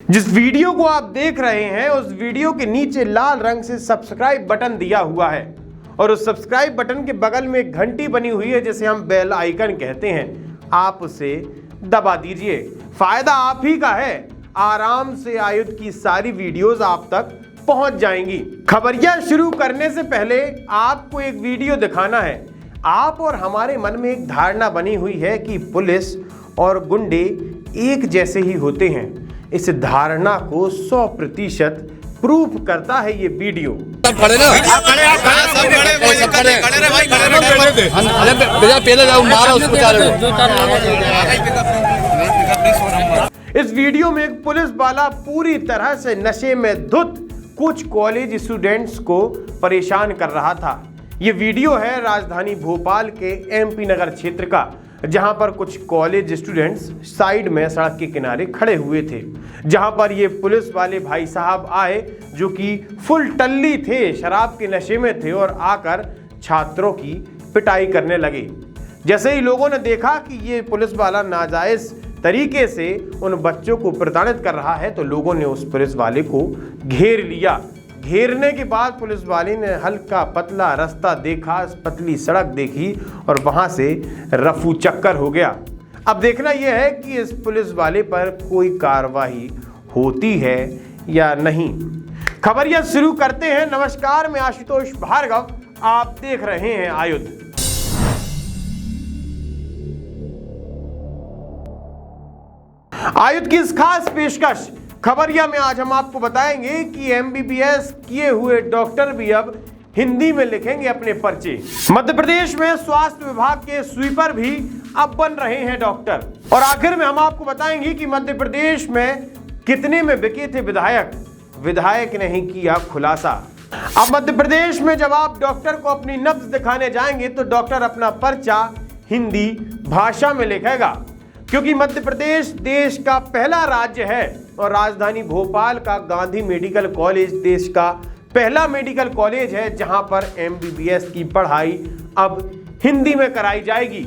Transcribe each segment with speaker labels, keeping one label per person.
Speaker 1: जिस वीडियो को आप देख रहे हैं उस वीडियो के नीचे लाल रंग से सब्सक्राइब बटन दिया हुआ है और उस सब्सक्राइब बटन के बगल में एक घंटी बनी हुई है जिसे हम बेल आइकन कहते हैं। आप उसे दबा दीजिए। फायदा आप ही का है। आराम से आयुध की सारी वीडियोस आप तक पहुंच जाएंगी। खबरिया शुरू करने से पहले आपको एक वीडियो दिखाना है। आप और हमारे मन में एक धारणा बनी हुई है कि पुलिस और गुंडे एक जैसे ही होते हैं। इस धारणा को 100% प्रूफ करता है ये वीडियो। इस वीडियो में एक पुलिस वाला पूरी तरह से नशे में धुत कुछ कॉलेज स्टूडेंट्स को परेशान कर रहा था। ये वीडियो है राजधानी भोपाल के एमपी नगर क्षेत्र का, जहां पर कुछ कॉलेज स्टूडेंट्स साइड में सड़क के किनारे खड़े हुए थे, जहां पर ये पुलिस वाले भाई साहब आए जो कि फुल टल्ली थे, शराब के नशे में थे और आकर छात्रों की पिटाई करने लगे। जैसे ही लोगों ने देखा कि ये पुलिस वाला नाजायज तरीके से उन बच्चों को प्रताड़ित कर रहा है तो लोगों ने उस पुलिस वाले को घेर लिया। घेरने के बाद पुलिस वाले ने हल्का पतला रास्ता देखा, पतली सड़क देखी और वहां से रफू चक्कर हो गया। अब देखना यह है कि इस पुलिस वाले पर कोई कार्रवाई होती है या नहीं। खबरिया शुरू करते हैं। नमस्कार, मैं आशुतोष भार्गव, आप देख रहे हैं आयुध। आयुध की इस खास पेशकश खबरिया में आज हम आपको बताएंगे कि एमबीबीएस किए हुए डॉक्टर भी अब हिंदी में लिखेंगे अपने पर्चे। मध्य प्रदेश में स्वास्थ्य विभाग के स्वीपर भी अब बन रहे हैं डॉक्टर। और आखिर में हम आपको बताएंगे कि मध्य प्रदेश में कितने में बिके थे विधायक ने ही किया खुलासा। अब मध्य प्रदेश में जब आप डॉक्टर को अपनी नब्ज दिखाने जाएंगे तो डॉक्टर अपना पर्चा हिंदी भाषा में लिखेगा, क्योंकि मध्य प्रदेश देश का पहला राज्य है और राजधानी भोपाल का गांधी मेडिकल कॉलेज देश का पहला मेडिकल कॉलेज है जहां पर एमबीबीएस की पढ़ाई अब हिंदी में कराई जाएगी।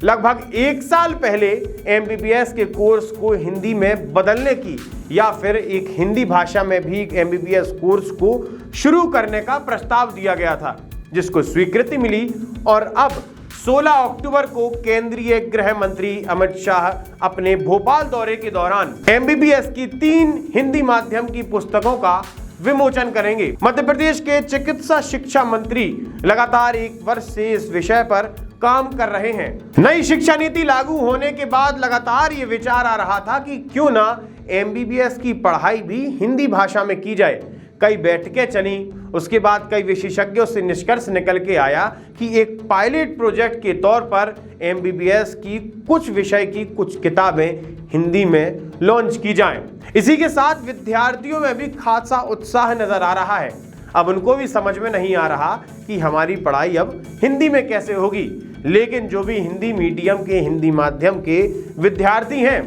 Speaker 1: लगभग 1 साल पहले एमबीबीएस के कोर्स को हिंदी में बदलने की या फिर एक हिंदी भाषा में भी एमबीबीएस कोर्स को शुरू करने का प्रस्ताव दिया गया था, जिसको स्वीकृति मिली और अब 16 अक्टूबर को केंद्रीय गृह मंत्री अमित शाह अपने भोपाल दौरे के दौरान एमबीबीएस की 3 हिंदी माध्यम की पुस्तकों का विमोचन करेंगे। मध्य प्रदेश के चिकित्सा शिक्षा मंत्री लगातार 1 वर्ष से इस विषय पर काम कर रहे हैं। नई शिक्षा नीति लागू होने के बाद लगातार ये विचार आ रहा था कि क्यों ना एमबीबीएस की पढ़ाई भी हिंदी भाषा में की जाए। कई बैठकें चली, उसके बाद कई विशेषज्ञों से निष्कर्ष निकल के आया कि एक पायलट प्रोजेक्ट के तौर पर एमबीबीएस की कुछ विषय की कुछ किताबें हिंदी में लॉन्च की जाएं। इसी के साथ विद्यार्थियों में भी खासा उत्साह नजर आ रहा है। अब उनको भी समझ में नहीं आ रहा कि हमारी पढ़ाई अब हिंदी में कैसे होगी, लेकिन जो भी हिंदी मीडियम के हिंदी माध्यम के विद्यार्थी हैं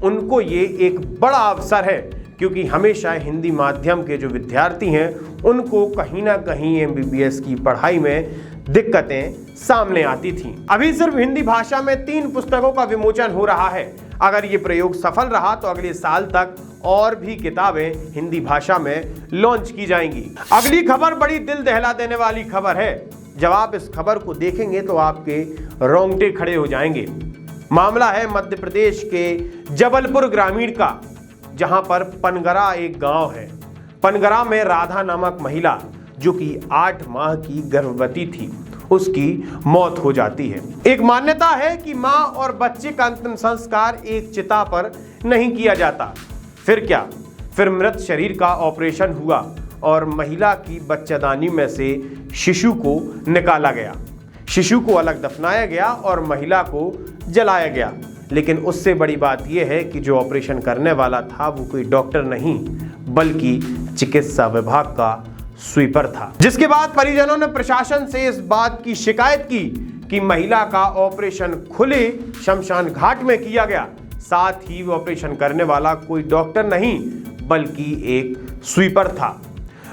Speaker 1: उनको ये एक बड़ा अवसर है, क्योंकि हमेशा हिंदी माध्यम के जो विद्यार्थी हैं उनको कहीं ना कहीं एमबीबीएस की पढ़ाई में दिक्कतें सामने आती थीं। अभी सिर्फ हिंदी भाषा में 3 पुस्तकों का विमोचन हो रहा है। अगर ये प्रयोग सफल रहा तो अगले साल तक और भी किताबें हिंदी भाषा में लॉन्च की जाएंगी। अगली खबर बड़ी दिल दहला देने वाली खबर है। जब आप इस खबर को देखेंगे तो आपके रोंगटे खड़े हो जाएंगे। मामला है मध्य प्रदेश के जबलपुर ग्रामीण का, जहां पर पनगरा एक गांव है। पनगरा में राधा नामक महिला जो कि 8 माह की गर्भवती थी, उसकी मौत हो जाती है। एक मान्यता है कि मां और बच्चे का अंतिम संस्कार एक चिता पर नहीं किया जाता। फिर क्या, फिर मृत शरीर का ऑपरेशन हुआ और महिला की बच्चेदानी में से शिशु को निकाला गया। शिशु को अलग दफनाया गया और महिला को जलाया गया। लेकिन उससे बड़ी बात यह है कि जो ऑपरेशन करने वाला था वो कोई डॉक्टर नहीं बल्कि चिकित्सा विभाग का स्वीपर था। जिसके बाद परिजनों ने प्रशासन से इस बात की शिकायत की कि महिला का ऑपरेशन खुले शमशान घाट में किया गया, साथ ही ऑपरेशन करने वाला कोई डॉक्टर नहीं बल्कि एक स्वीपर था।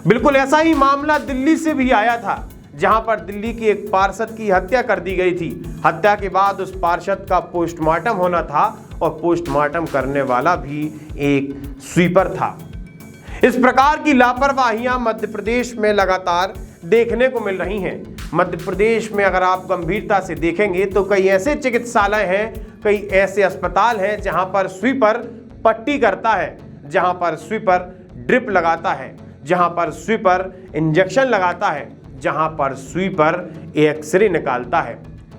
Speaker 1: बिल्कुल ऐसा ही मामला दिल्ली से भी आया था, जहां पर दिल्ली की एक पार्षद की हत्या कर दी गई थी। हत्या के बाद उस पार्षद का पोस्टमार्टम होना था और पोस्टमार्टम करने वाला भी एक स्वीपर था। इस प्रकार की लापरवाहियां मध्य प्रदेश में लगातार देखने को मिल रही हैं। मध्य प्रदेश में अगर आप गंभीरता से देखेंगे तो कई ऐसे चिकित्सालय हैं, कई ऐसे अस्पताल हैं जहां पर स्वीपर पट्टी करता है, जहां पर स्वीपर ड्रिप लगाता है, जहां पर स्वीपर इंजेक्शन लगाता है, जहां पर स्वीपर एक्सरे निकालता है।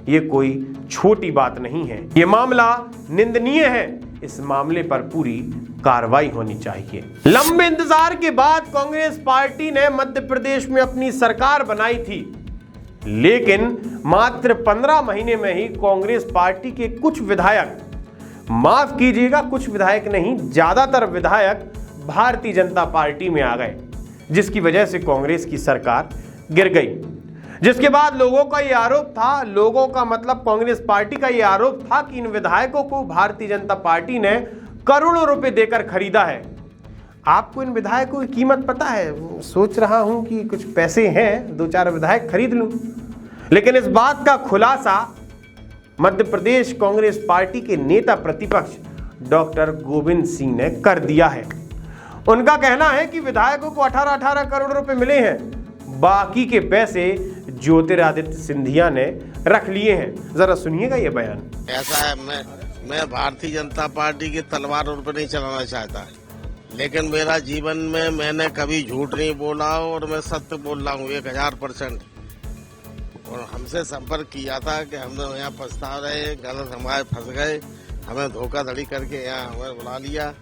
Speaker 1: ये कोई छोटी बात नहीं है, ये मामला निंदनीय है। इस मामले पर पूरी कार्रवाई होनी चाहिए। लंबे इंतजार के बाद कांग्रेस पार्टी ने मध्य प्रदेश में अपनी सरकार बनाई थी, लेकिन मात्र 15 महीने में ही कांग्रेस पार्टी के कुछ विधायक, माफ कीजिएगा कुछ विधायक नहीं, ज्यादातर विधायक भारतीय जनता पार्टी में आ गए, जिसकी वजह से कांग्रेस की सरकार गिर गई। जिसके बाद लोगों का ये आरोप था, लोगों का मतलब कांग्रेस पार्टी का ये आरोप था कि इन विधायकों को भारतीय जनता पार्टी ने करोड़ों रुपए देकर खरीदा है। आपको इन विधायकों की कीमत पता है? सोच रहा हूं कि कुछ पैसे हैं, 2-4 विधायक खरीद लूं, लेकिन इस बात का खुलासा मध्य प्रदेश कांग्रेस पार्टी के नेता प्रतिपक्ष डॉक्टर गोविंद सिंह ने कर दिया है। उनका कहना है कि विधायकों को 18-18 करोड़ रुपए मिले हैं, बाकी के पैसे ज्योतिरादित्य सिंधिया ने रख लिए हैं। जरा सुनिएगा ये बयान।
Speaker 2: ऐसा है, मैं भारतीय जनता पार्टी की तलवार पर नहीं चलाना चाहता, लेकिन मेरा जीवन में मैंने कभी झूठ नहीं बोला और मैं सत्य बोल रहा हूँ 1000%। और हमसे संपर्क किया था कि हम यहाँ पछता रहे, गलत हमारे फंस गए, हमें धोखाधड़ी करके यहाँ हमें बुला लिया,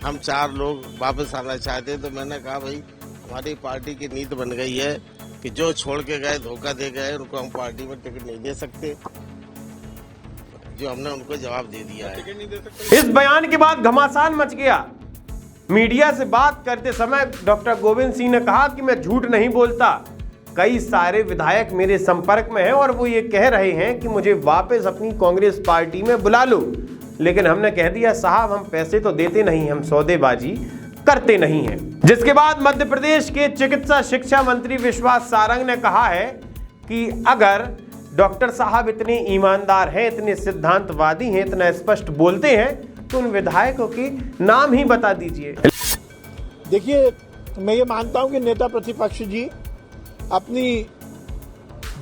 Speaker 2: हम 4 लोग वापस आना चाहते। तो मैंने कहा भाई हमारी पार्टी की नीति बन गई है कि जो छोड़ के गए, धोखा दे गए, उनको हम पार्टी में टिकट नहीं दे सकते, जो हमने उनको जवाब दे दिया है।
Speaker 1: इस बयान के बाद घमासान मच गया। मीडिया से बात करते समय डॉक्टर गोविंद सिंह ने कहा कि मैं झूठ नहीं बोलता, कई सारे विधायक मेरे संपर्क में हैं और वो ये कह रहे हैं कि मुझे वापस अपनी कांग्रेस पार्टी में बुला लो, लेकिन हमने कह दिया साहब हम पैसे तो देते नहीं, हम सौदेबाजी करते नहीं हैं। जिसके बाद मध्य प्रदेश के चिकित्सा शिक्षा मंत्री विश्वास सारंग ने कहा है कि अगर डॉक्टर साहब इतने ईमानदार हैं, इतने सिद्धांतवादी हैं, इतना स्पष्ट बोलते हैं, तो उन विधायकों के नाम ही बता दीजिए।
Speaker 3: देखिए, मैं ये मानता हूं कि नेता प्रतिपक्ष जी अपनी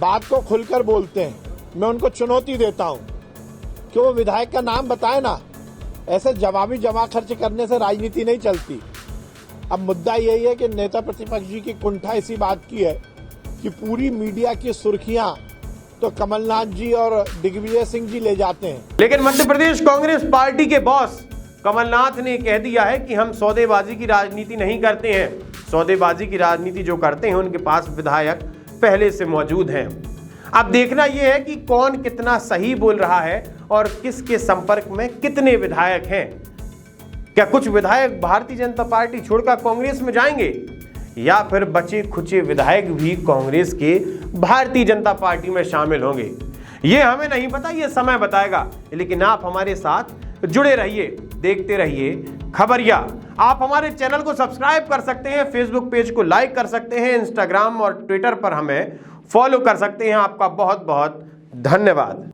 Speaker 3: बात को खुलकर बोलते हैं। मैं उनको चुनौती देता हूं कि वो विधायक का नाम बताए ना। ऐसे जवाबी जमा खर्च करने से राजनीति नहीं चलती। अब मुद्दा यही है कि नेता प्रतिपक्ष जी की कुंठा इसी बात की है कि पूरी मीडिया की सुर्खियां तो कमलनाथ जी और दिग्विजय सिंह जी ले जाते हैं,
Speaker 1: लेकिन मध्य प्रदेश कांग्रेस पार्टी के बॉस कमलनाथ ने कह दिया है कि हम सौदेबाजी की राजनीति नहीं करते हैं। सौदेबाजी की राजनीति जो करते हैं उनके पास विधायक पहले से मौजूद हैं। अब देखना यह है कि कौन कितना सही बोल रहा है और किसके संपर्क में कितने विधायक हैं। क्या कुछ विधायक भारतीय जनता पार्टी छोड़कर कांग्रेस में जाएंगे या फिर बचे खुचे विधायक भी कांग्रेस के भारतीय जनता पार्टी में शामिल होंगे, ये हमें नहीं पता, ये समय बताएगा। लेकिन आप हमारे साथ जुड़े रहिए, देखते रहिए खबरिया। आप हमारे चैनल को सब्सक्राइब कर सकते हैं, फेसबुक पेज को लाइक कर सकते हैं, इंस्टाग्राम और ट्विटर पर हमें फॉलो कर सकते हैं। आपका बहुत बहुत धन्यवाद।